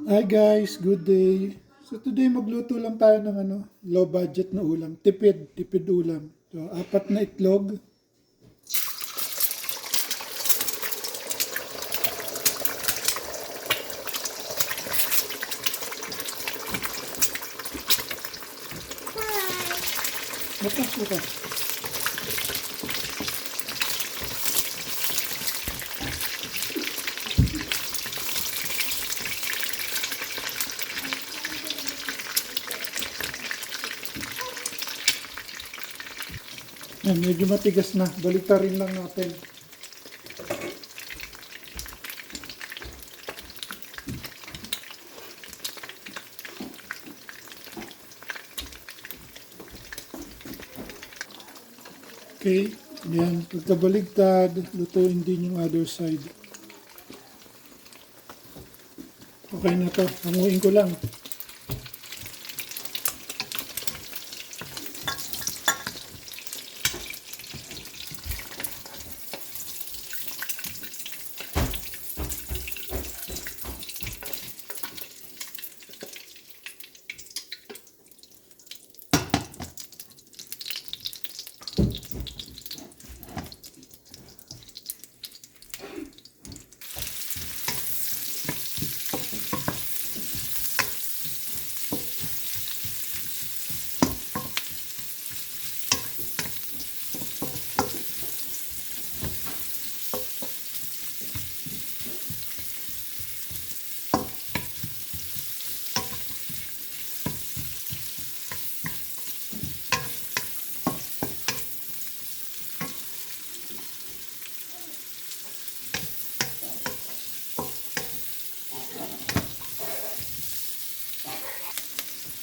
Hi guys, good day. So today magluto lang tayo ng low budget na ulam. Tipid ulam. So apat na itlog. Bukas. Yan, medyo matigas na. Baliktarin lang natin. Okay. Yan. Pagkabaligtad, lutuin din yung other side. Okay na to. Hanguin ko lang.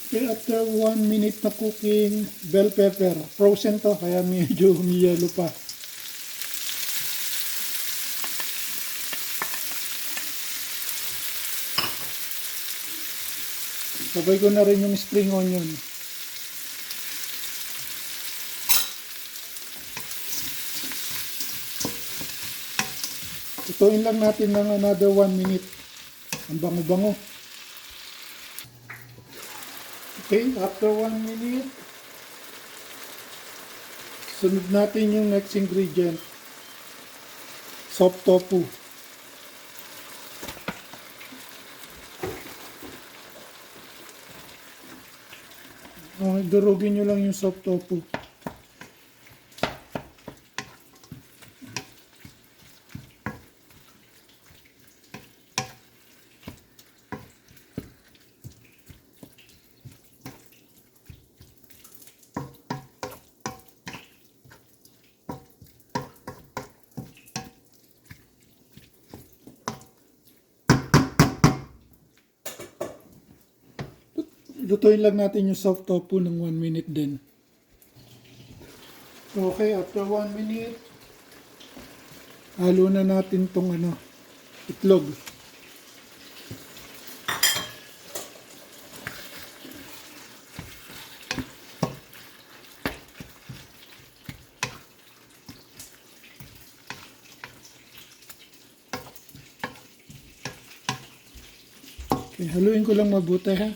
Okay, after 1 minute na cooking, bell pepper. Frozen to, kaya medyo humiyelo pa. Sabay ko na rin yung spring onion. Tutuin lang natin ng another 1 minute. Ang bango-bango. Okay, after 1 minute, sunod natin yung next ingredient. Soft tofu. Durugin nyo lang yung soft tofu. Lutuin lang natin yung soft tofu ng 1 minute din. Okay, after 1 minute, halo na natin tong itlog. Okay, haluin ko lang mabuti ha.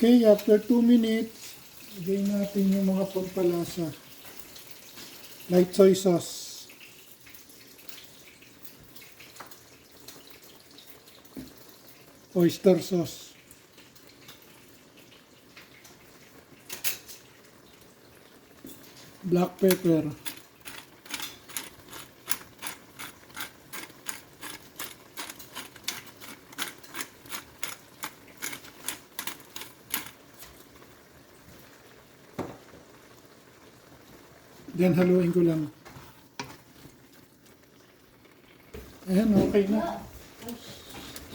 Okay, after 2 minutes, lagay natin yung mga pampalasa. Light soy sauce. Oyster sauce. Black pepper. Then haluin ko lang. Ayan, okay na.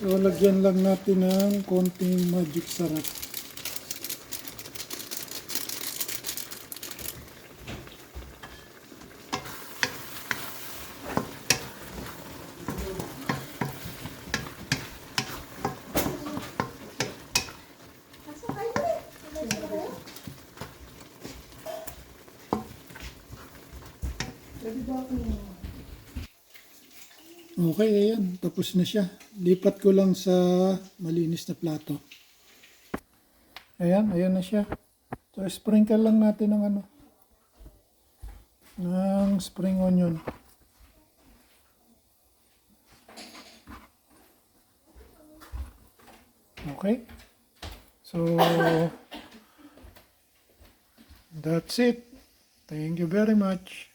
So, lagyan lang natin ng konting magic sarap. Okay, ayan. Tapos na siya. Lipat ko lang sa malinis na plato. Ayan, ayan na siya. So, sprinkle lang natin ng ano, ng spring onion. Okay. So, that's it. Thank you very much.